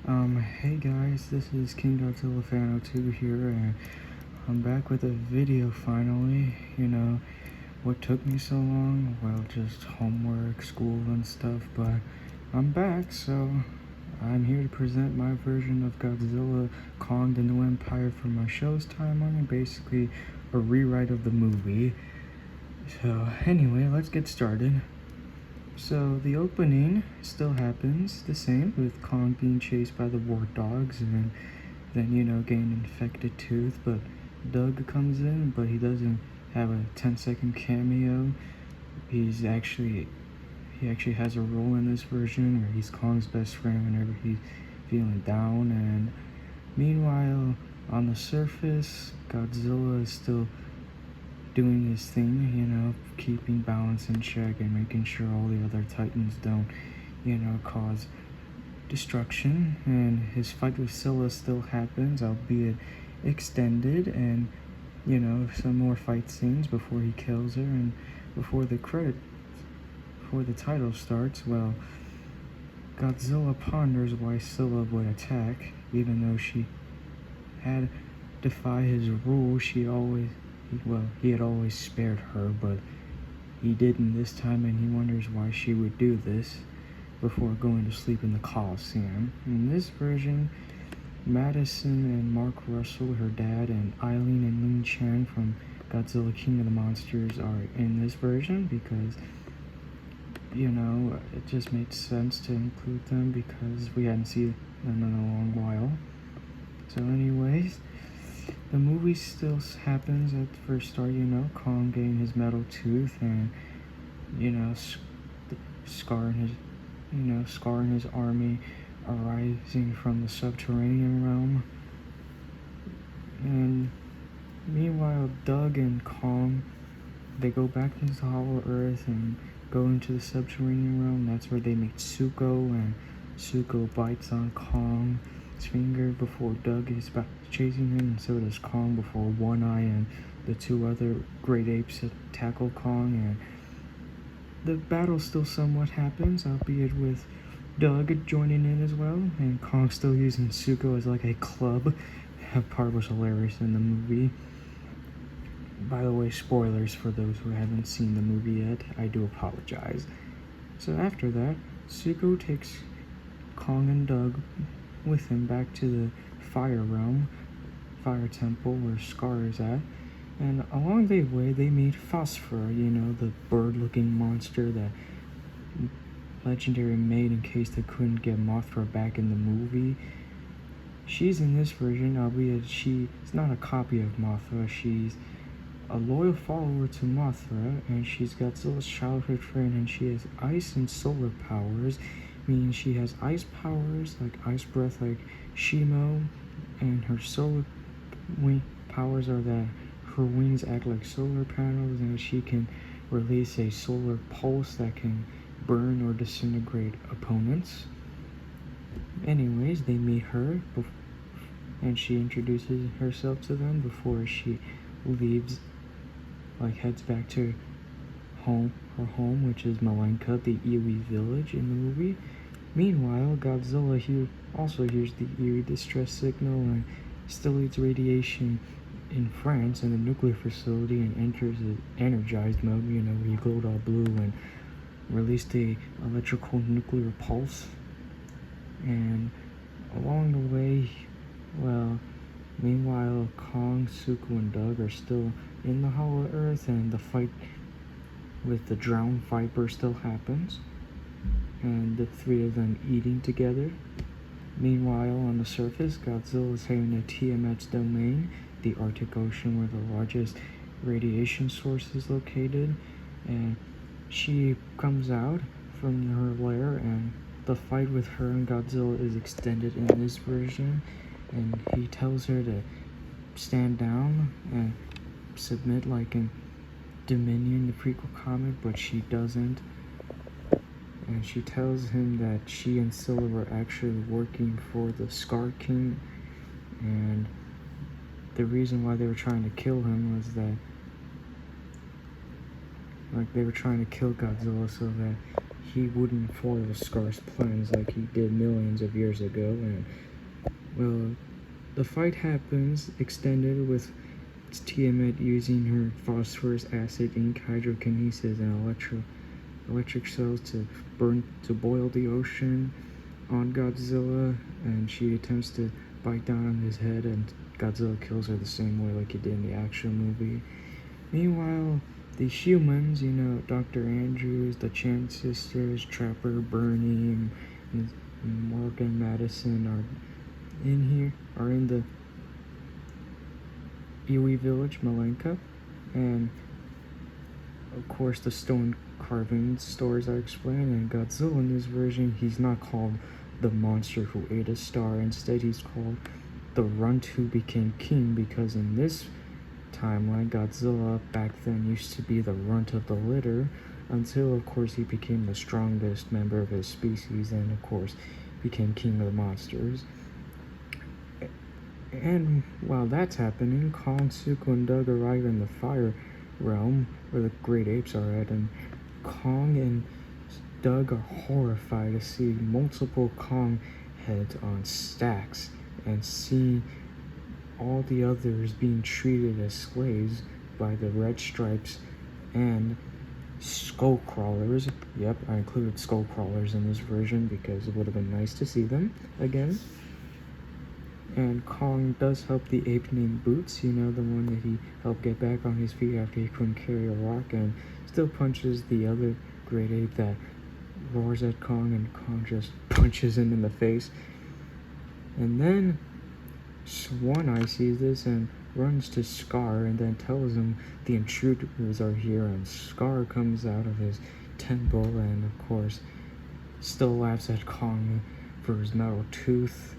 Hey guys, this is King Godzilla Fan 02 here, and I'm back with a video finally. What took me so long? Well, just homework, school, and stuff, but I'm back, so I'm here to present my version of Godzilla Kong the New Empire for my show's timeline, and basically a rewrite of the movie. So, anyway, let's get started. So the opening still happens the same, with Kong being chased by the war dogs and then getting an infected tooth, but Doug comes in, but he doesn't have a 10-second cameo. He actually has a role in this version where he's Kong's best friend whenever he's feeling down. And meanwhile, on the surface, Godzilla is still doing his thing, keeping balance in check and making sure all the other Titans don't, cause destruction. And his fight with Scylla still happens, albeit extended, and, some more fight scenes before he kills her. And before the title starts, well, Godzilla ponders why Scylla would attack, even though she had defied his rule. He had always spared her, but he didn't this time, and he wonders why she would do this before going to sleep in the Coliseum. In this version, Madison and Mark Russell, her dad, and Eileen and Lin Chan from Godzilla King of the Monsters are in this version because, it just made sense to include them because we hadn't seen them in a long while. So anyways, the movie still happens at the first start, Kong getting his metal tooth and, scarring his army arising from the subterranean realm. And meanwhile, Doug and Kong, they go back into Hollow Earth and go into the subterranean realm. That's where they meet Zuko, and Zuko bites on Kong's finger before Doug is back chasing him, and so does Kong before One Eye and the two other great apes tackle Kong. And the battle still somewhat happens, albeit with Doug joining in as well, and Kong still using Zuko as like a club. That part was hilarious in the movie. By the way, spoilers for those who haven't seen the movie yet, I do apologize. So after that, Zuko takes Kong and Doug with him back to the Fire Realm, Fire Temple, where Scar is at. And along the way, they meet Phosphor, the bird-looking monster that Legendary made in case they couldn't get Mothra back in the movie. She's in this version, albeit she's not a copy of Mothra. She's a loyal follower to Mothra, and she's Godzilla's childhood friend, and she has ice and solar powers, meaning she has ice powers like ice breath like Shimo, and her solar powers are that her wings act like solar panels, and she can release a solar pulse that can burn or disintegrate opponents. Anyways, they meet her, and she introduces herself to them before she leaves, heads back to her home, which is Malenka, the Iwi village in the movie. Meanwhile, Godzilla also hears the eerie distress signal and still eats radiation in France in the nuclear facility, and enters the energized mode, where he glowed all blue and released a electrical nuclear pulse. And along the way, meanwhile, Kong, Zuko, and Doug are still in the Hollow Earth, and the fight with the drowned Viper still happens, and the three of them eating together. Meanwhile, on the surface, Godzilla is heading to Tiamat's domain, the Arctic Ocean, where the largest radiation source is located, and she comes out from her lair, and the fight with her and Godzilla is extended in this version, and he tells her to stand down and submit like in Dominion, the prequel comic, but she doesn't. And she tells him that she and Scylla were actually working for the Scar King, and the reason why they were trying to kill him was that Like, they were trying to kill Godzilla so that he wouldn't foil Scar's plans like he did millions of years ago. And, well, the fight happens, extended with Tiamat using her phosphorus, acid, ink, hydrokinesis, and electric cells to boil the ocean on Godzilla, and she attempts to bite down on his head, and Godzilla kills her the same way like he did in the action movie. Meanwhile, the humans, Dr. Andrews, the Chan sisters, Trapper, Bernie, and Morgan Madison are in the Iwi village, Malenka, and of course the stone carving stories are explained, and Godzilla in this version, he's not called the monster who ate a star. Instead, he's called the runt who became king, because in this timeline, Godzilla back then used to be the runt of the litter, until of course he became the strongest member of his species, and of course became king of the monsters. And while that's happening, Kong, Suko, and Doug arrive in the fire realm where the great apes are at, and Kong and Doug are horrified to see multiple Kong heads on stacks and see all the others being treated as slaves by the red stripes and skull crawlers. Yep, I included skull crawlers in this version because it would have been nice to see them again. And Kong does help the ape named Boots, the one that he helped get back on his feet after he couldn't carry a rock, and still punches the other great ape that roars at Kong, and Kong just punches him in the face. And then One Eye sees this and runs to Scar and then tells him the intruders are here, and Scar comes out of his temple and of course still laughs at Kong for his metal tooth,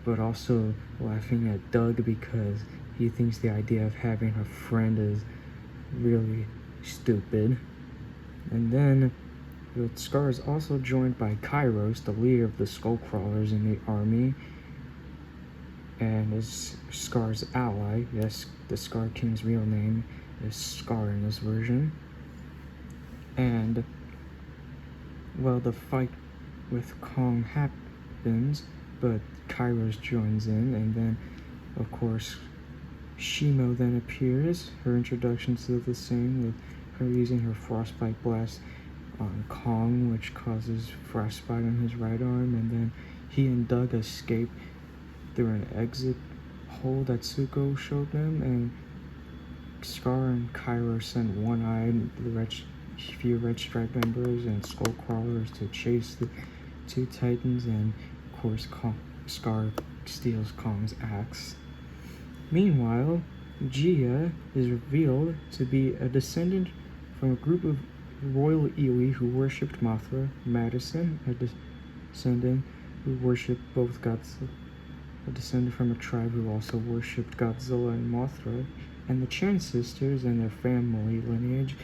but also laughing at Doug because he thinks the idea of having a friend is really stupid. And then Scar is also joined by Kairos, the leader of the Skullcrawlers in the army, and is Scar's ally. Yes, the Scar King's real name is Scar in this version. And, well, the fight with Kong happens, but Kairos joins in, and then, of course, Shimo then appears. Her introduction's still the same, with her using her Frostbite Blast on Kong, which causes frostbite on his right arm, and then he and Doug escape through an exit hole that Tsuko showed them, and Scar and Kairos sent One Eye and the few Red Stripe members and Skullcrawlers to chase the two Titans, and of course Scar steals Kong's axe. Meanwhile, Gia is revealed to be a descendant from a group of royal Iwi who worshipped Mothra, Madison, a descendant who worshipped both Godzilla, a descendant from a tribe who also worshipped Godzilla and Mothra, and the Chen sisters and their family lineage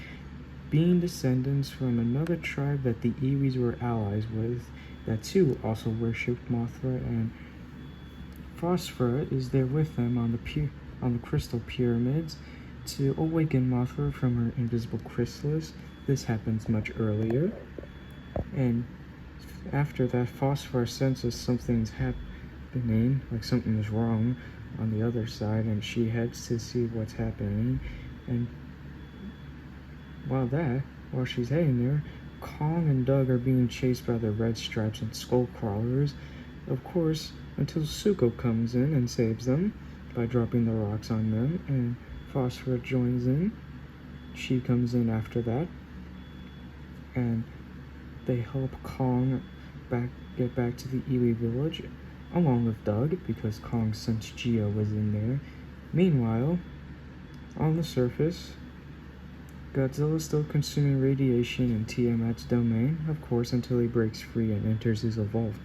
being descendants from another tribe that the Iwis were allies with, that too also worshipped Mothra, and Phosphora is there with them on the crystal pyramids to awaken Mothra from her invisible chrysalis. This happens much earlier, and after that, Phosphora senses something's happening, like something is wrong on the other side, and she heads to see what's happening. And while she's heading there, Kong and Doug are being chased by the Red Stripes and Skullcrawlers, of course, until Tsuko comes in and saves them by dropping the rocks on them, and Phosphora joins in. She comes in after that, and they help Kong get back to the Iwi village, along with Doug, because Kong sensed Geo was in there. Meanwhile, on the surface, Godzilla is still consuming radiation in Tiamat's domain, of course, until he breaks free and enters his evolved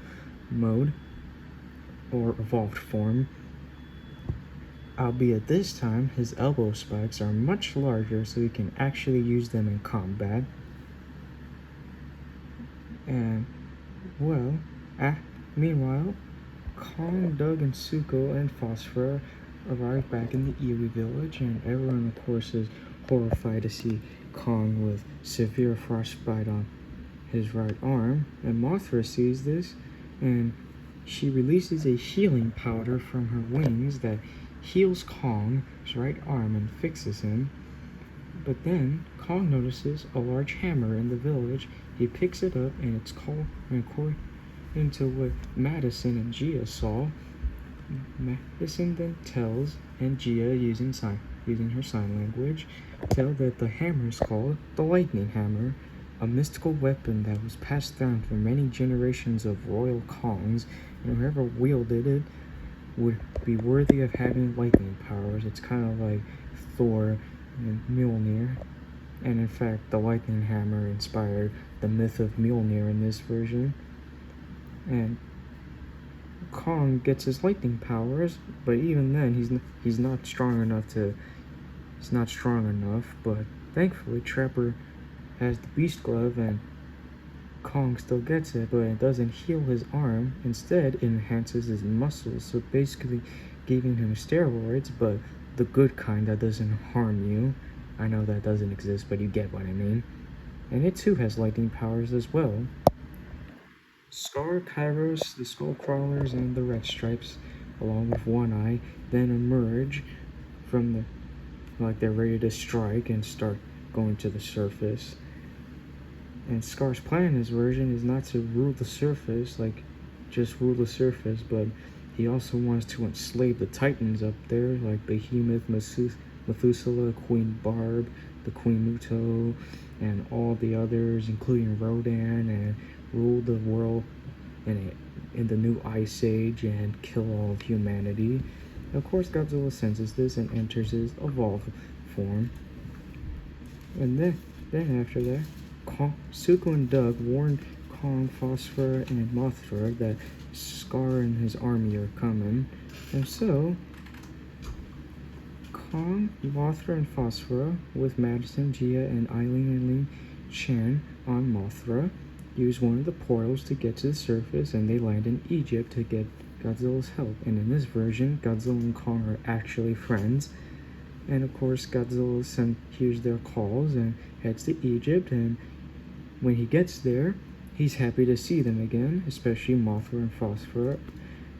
mode, or evolved form. Albeit this time, his elbow spikes are much larger, so he can actually use them in combat. And, well, meanwhile, Kong, Doug, and Tsuko and Phosphora arrive back in the Iwi village, and everyone, of course, is horrified to see Kong with severe frostbite on his right arm, and Mothra sees this, and she releases a healing powder from her wings that heals Kong's right arm and fixes him. But then Kong notices a large hammer in the village. He picks it up, and it's called, according to what Madison and Gia saw, Madison then tells, and Gia using her sign language, tell that the hammer is called the Lightning Hammer, a mystical weapon that was passed down for many generations of royal Kongs, and whoever wielded it would be worthy of having lightning powers. It's kind of like Thor and Mjolnir, and in fact, the Lightning Hammer inspired the myth of Mjolnir in this version. And Kong gets his lightning powers, but even then, he's not strong enough. But thankfully, Trapper has the Beast Glove, and Kong still gets it, but it doesn't heal his arm. Instead, it enhances his muscles, so basically giving him steroids, but the good kind that doesn't harm you. I know that doesn't exist, but you get what I mean. And it too has lightning powers as well. Scar, Kairos, the Skullcrawlers, and the Red Stripes, along with One Eye, then emerge from like they're ready to strike and start going to the surface. And Scar's plan in his version is not to rule the surface, just rule the surface, but he also wants to enslave the Titans up there, like Behemoth, Methuselah, Queen Barb, the Queen Muto, and all the others, including Rodan, and rule the world in the new Ice Age and kill all of humanity. Of course, Godzilla senses this and enters his evolved form. And then after that, Suko and Doug warn Kong, Phosphor, and Mothra that Scar and his army are coming. And so, Kong, Mothra, and Phosphor, with Madison, Gia, and Eileen and Ling Chan on Mothra, use one of the portals to get to the surface, and they land in Egypt to get Godzilla's help. And in this version, Godzilla and Kong are actually friends. And of course, Godzilla hears their calls and heads to Egypt, and when he gets there, he's happy to see them again, especially Mothra and Phosphor.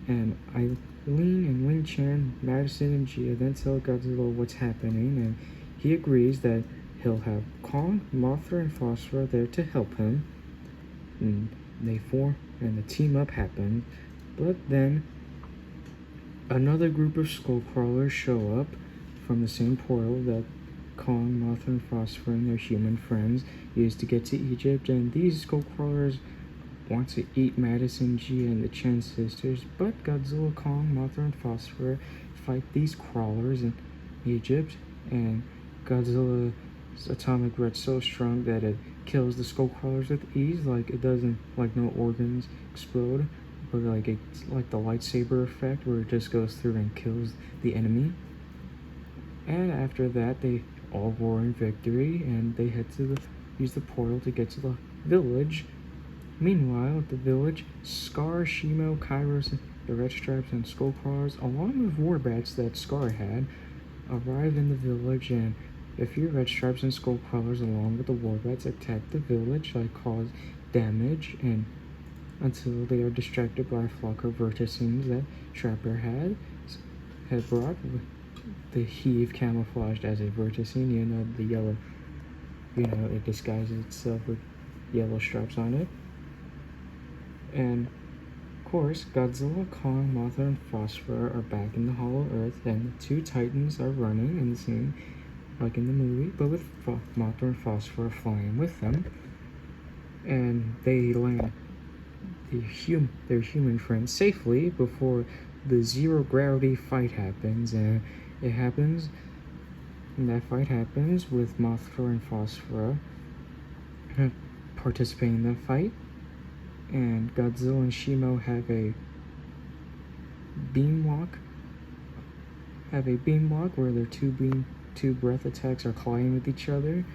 And Eileen and Ling Chan, Madison, and Gia then tell Godzilla what's happening, and he agrees that he'll have Kong, Mothra, and Phosphor there to help him. And they form, and the team up happens. But then another group of Skullcrawlers show up from the same portal that Kong, Mothra, and Phosphor and their human friends used to get to Egypt, and these Skullcrawlers want to eat Madison, Gia, and the Chen sisters, but Godzilla, Kong, Mothra, and Phosphor fight these crawlers in Egypt, and Godzilla's atomic breath's so strong that it kills the Skullcrawlers with ease. Like, it doesn't, like, no organs explode, but like it's like the lightsaber effect where it just goes through and kills the enemy. And after that, they all roar in victory, and they head to use the portal to get to the village. Meanwhile, at the village, Scar, Shimo, Kairos, the Red Stripes, and Skullcrawlers, along with Warbats that Scar had, arrive in the village, and a few Red Stripes and Skullcrawlers, along with the Warbats, attack the village, cause damage, and until they are distracted by a flock of verticines that Trapper had brought. The heave camouflaged as a verticine, the yellow, it disguises itself with yellow stripes on it. And of course, Godzilla, Kong, Mothra, and Phosphor are back in the Hollow Earth, and the two Titans are running in the scene, like in the movie, but with Mothra and Phosphor flying with them. And they land their human friends safely before the zero gravity fight happens, and that fight happens with Mothra and Phosphor participating in the fight, and Godzilla and Shimo have a beam walk where their two breath attacks are colliding with each other.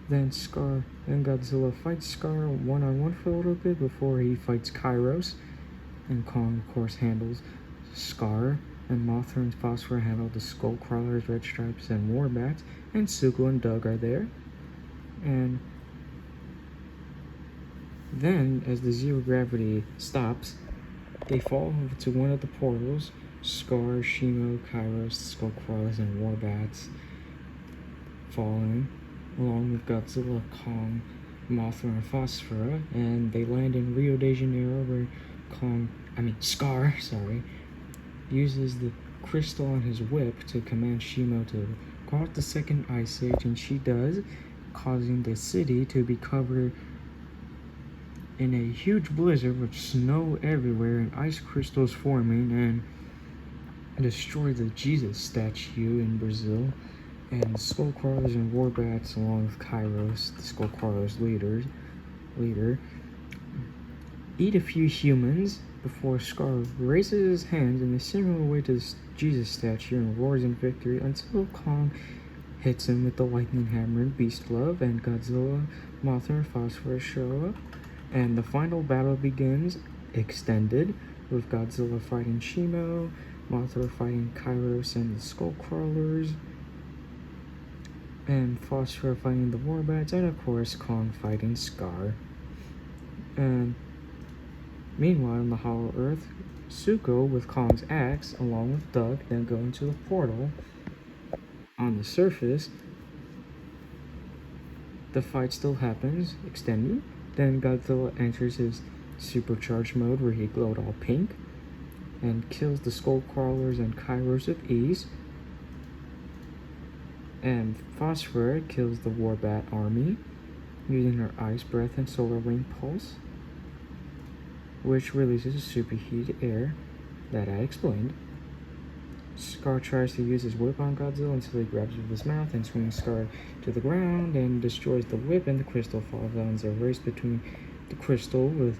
Then Godzilla fights Scar one-on-one for a little bit before he fights Kairos, and Kong of course handles Scar, and Mothra and Phosphor handle the Skullcrawlers, Red Stripes, and Warbats, and Suko and Doug are there. And then, as the zero gravity stops, they fall to one of the portals. Scar, Shimo, Kairos, Skullcrawlers, and Warbats falling, along with Godzilla, Kong, Mothra, and Phosphora, and they land in Rio de Janeiro, where Scar, uses the crystal on his whip to command Shimo to go out the second ice age, and she does, causing the city to be covered in a huge blizzard with snow everywhere and ice crystals forming, and destroy the Jesus statue in Brazil. And Skullcrawlers and Warbats, along with Kairos, the Skullcrawlers leader, eat a few humans before Scar raises his hands in a similar way to the Jesus statue and roars in victory until Kong hits him with the lightning hammer and beast glove, and Godzilla, Mothra, and Phosphorus show up. And the final battle begins, extended, with Godzilla fighting Shimo, Mothra fighting Kairos and the Skullcrawlers, and Phosphor fighting the Warbats, and of course Kong fighting Scar. And meanwhile, on the Hollow Earth, Zuko with Kong's axe, along with Doug, then go into the portal. On the surface, the fight still happens, extended. Then Godzilla enters his supercharged mode where he glowed all pink and kills the Skullcrawlers and Kairos with ease. And Phosphor kills the Warbat army using her Ice Breath and Solar Wing Pulse, which releases superheated air that I explained. Scar tries to use his whip on Godzilla until he grabs it with his mouth and swings Scar to the ground and destroys the whip, and the crystal falls down. There's a race between the crystal with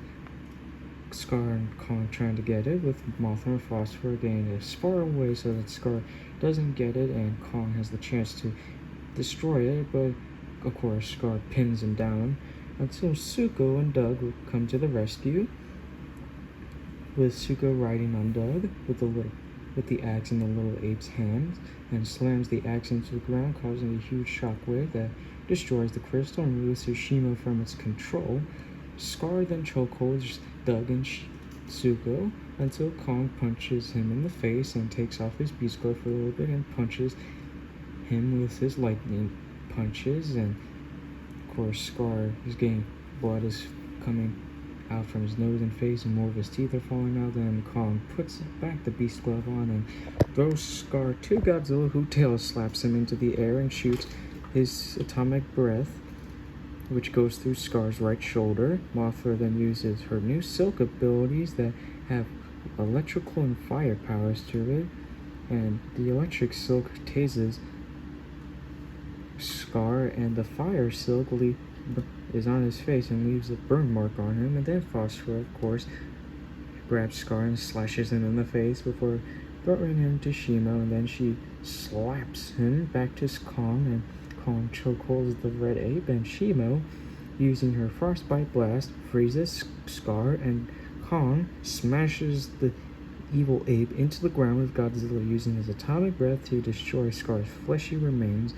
Scar and Kong trying to get it, with Mothra and Phosphor getting as far away so that Scar doesn't get it and Kong has the chance to destroy it, but of course Scar pins him down until Zuko and Doug will come to the rescue, with Zuko riding on Doug with the axe in the little ape's hands, and slams the axe into the ground, causing a huge shockwave that destroys the crystal and releases Shimo from its control. Scar then chokeholds Doug and Zuko until Kong punches him in the face and takes off his beast glove for a little bit and punches him with his lightning punches, and of course Scar is getting blood is coming out from his nose and face, and more of his teeth are falling out. Then Kong puts back the beast glove on and throws Scar to Godzilla, who tail slaps him into the air and shoots his atomic breath, which goes through Scar's right shoulder. Mothra then uses her new silk abilities that have electrical and fire powers to it, and the electric silk tases Scar, and the fire silk is on his face and leaves a burn mark on him. And then Phosphor, of course, grabs Scar and slashes him in the face before throwing him to Shimo, and then she slaps him back to Kong, and Kong chokeholds the red ape, and Shimo, using her frostbite blast, freezes Scar, and Kong smashes the evil ape into the ground, with Godzilla using his atomic breath to destroy Scar's fleshy remains.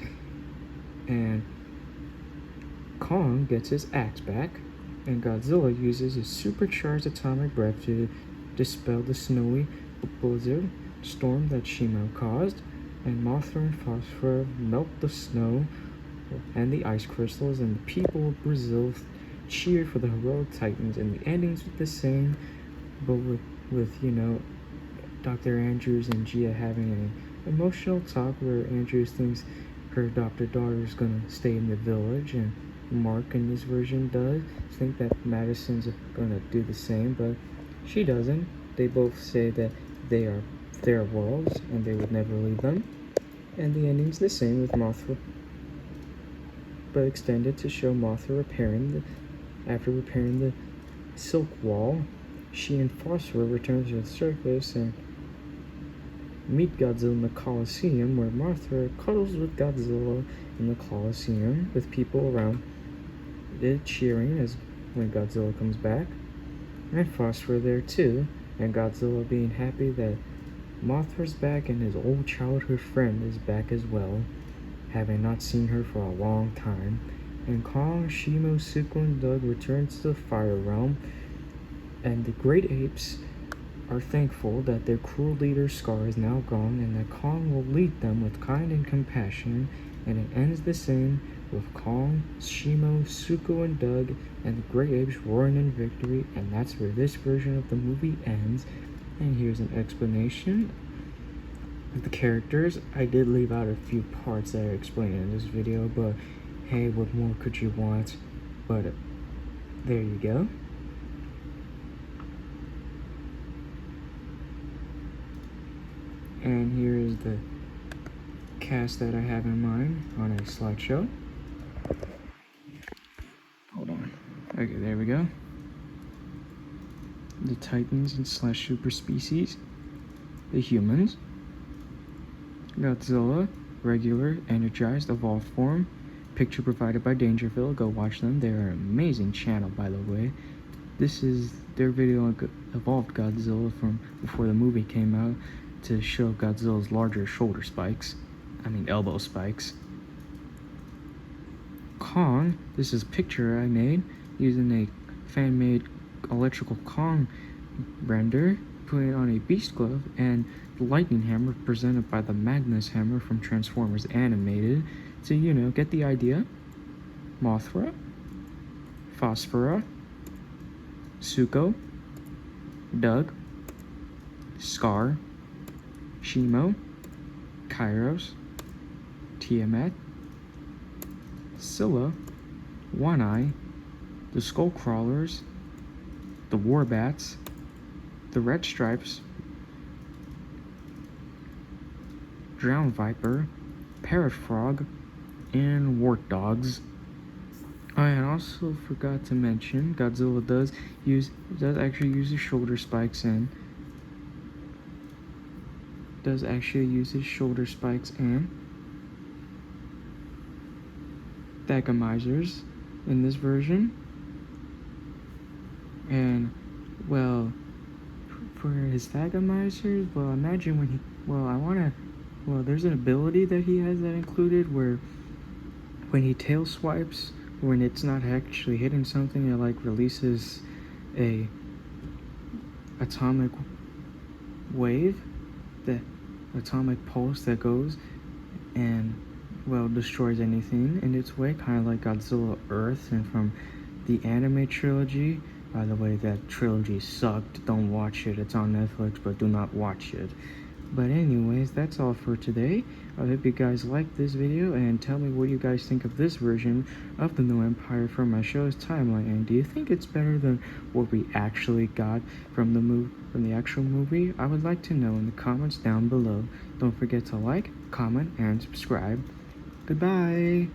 And Kong gets his axe back, and Godzilla uses his supercharged atomic breath to dispel the snowy blizzard storm that Shimo caused, and Mothra and Phosphor melt the snow and the ice crystals, and the people of Brazil cheer for the heroic titans, and the ending's the same, but with Dr. Andrews and Gia having an emotional talk where Andrews thinks her adopted daughter is gonna stay in the village, and Mark in this version does think that Madison's gonna do the same, but she doesn't. They both say that they are their worlds and they would never leave them. And the ending's the same with Mothra, but extended to show Mothra after repairing the silk wall. She and Phosphor return to the surface and meet Godzilla in the Colosseum, where Mothra cuddles with Godzilla in the Colosseum, with people around it cheering as when Godzilla comes back, and Phosphor there too, and Godzilla being happy that Mothra's back and his old childhood friend is back as well, having not seen her for a long time. And Kong, Shimo, Suko, and Doug return to the Fire Realm, and the great apes are thankful that their cruel leader Scar is now gone, and that Kong will lead them with kind and compassion. And it ends the same with Kong, Shimo, Suko, and Doug, and the great apes roaring in victory. And that's where this version of the movie ends. And here's an explanation of the characters. I did leave out a few parts that I explained in this video, but hey, what more could you want? But there you go. And here is the cast that I have in mind on a slideshow. Hold on. Okay, there we go. The Titans and / super species. The humans. Godzilla, regular, energized, evolved form. Picture provided by Dangerfield. Go watch them. They're an amazing channel, by the way. This is their video on evolved Godzilla from before the movie came out to show Godzilla's larger shoulder spikes. Elbow spikes. Kong, this is a picture I made using a fan-made electrical Kong render, put it on a beast glove, and the lightning hammer presented by the Magnus hammer from Transformers Animated to, get the idea. Mothra, Phosphora, Suko, Doug, Scar, Shimo, Kairos, Tiamat, Scylla, One Eye, the Skull Crawlers, the Warbats, the Red Stripes, Drown Viper, Parrot Frog, and Wart Dogs. I also forgot to mention Godzilla does actually use his shoulder spikes and Thagamizers in this version. And for his Thagamizers, imagine when there's an ability that he has that included where when he tail swipes, when it's not actually hitting something, it releases a atomic wave, the atomic pulse that goes and destroys anything in its way, kind of like Godzilla Earth and from the anime trilogy. By the way, that trilogy sucked. Don't watch it. It's on Netflix, but do not watch it. But anyways, that's all for today. I hope you guys liked this video, and tell me what you guys think of this version of the new Empire from my show's timeline. And do you think it's better than what we actually got from the actual movie? I would like to know in the comments down below. Don't forget to like, comment, and subscribe. Goodbye!